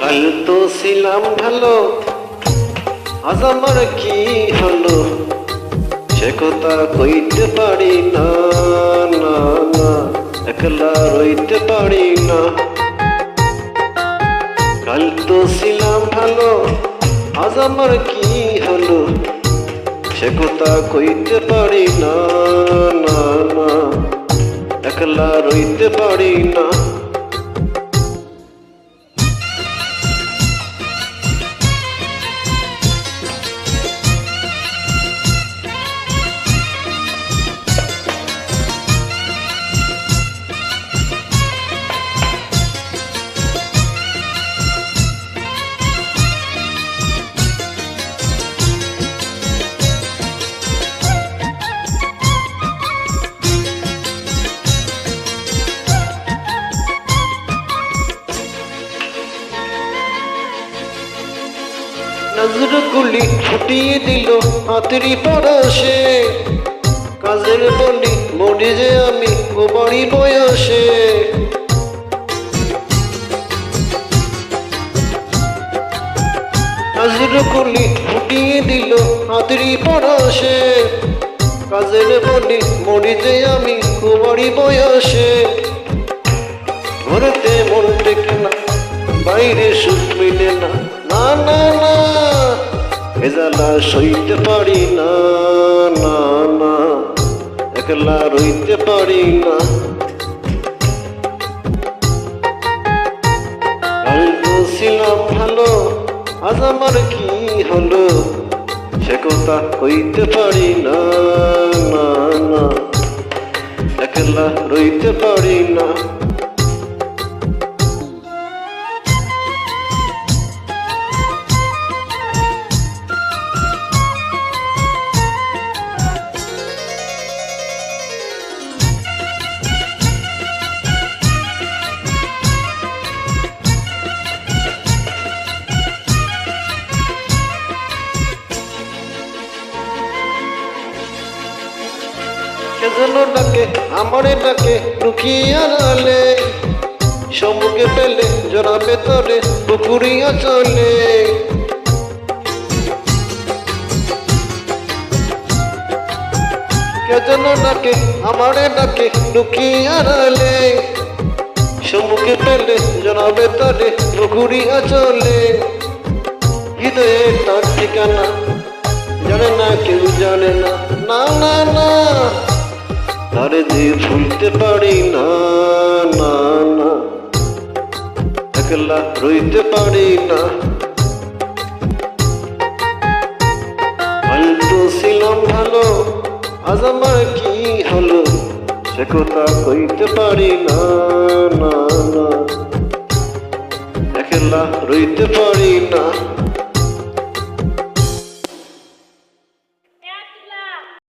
কাল তো ছিলাম ভালো, আজ আমার কি হলো সে কথা কইতে পারি না, না না একলা রইতে পারি না। কাল তো ছিলাম ভালো, আজ আমার কি হলো সে কথা কইতে পারি না, না না একলা রইতে পারি না। নজরগুলি ফুটিয়ে দিল হাতেরই পরশে, কাজের বলি মরি যে আমি ও বাড়ি বয়সে। নজরগুলি ফুটিয়ে দিল হাতেরই পরশে, কাজের বলি মরি যে আমি ও বাড়ি বয়সে। ঘরেতে মন টেকে না, বাইরে সুখ মিলে না, না না না এজালা সইতে পারি না, না না একলা রইতে পারি না। কাল তো ছিলাম ভালো, আজ আমার কি হলো সে কথা কইতে পারি না, না না একলা রইতে পারি না। কেজন ডাকে আমারে ডাকে লুকিয়ে আড়ালে, সম্মুখে পেলে জড়াবে তরে পুকুরিয়া চলে। কেজন ডাকে আমারে ডাকে লুকিয়ে আড়ালে, সম্মুখে পেলে জড়াবে তরে পুকুরিয়া চলে। হৃদয়ে তার ঠিকানা জানে না কেউ জানে না, না না না তারে যে ভুলতে পারি না, না না একলা রইতে পারি না। কাল তো ছিলাম ভালো, আজ আমার কি হলো সে কথা কইতে পারি না, না না একলা রইতে পারি।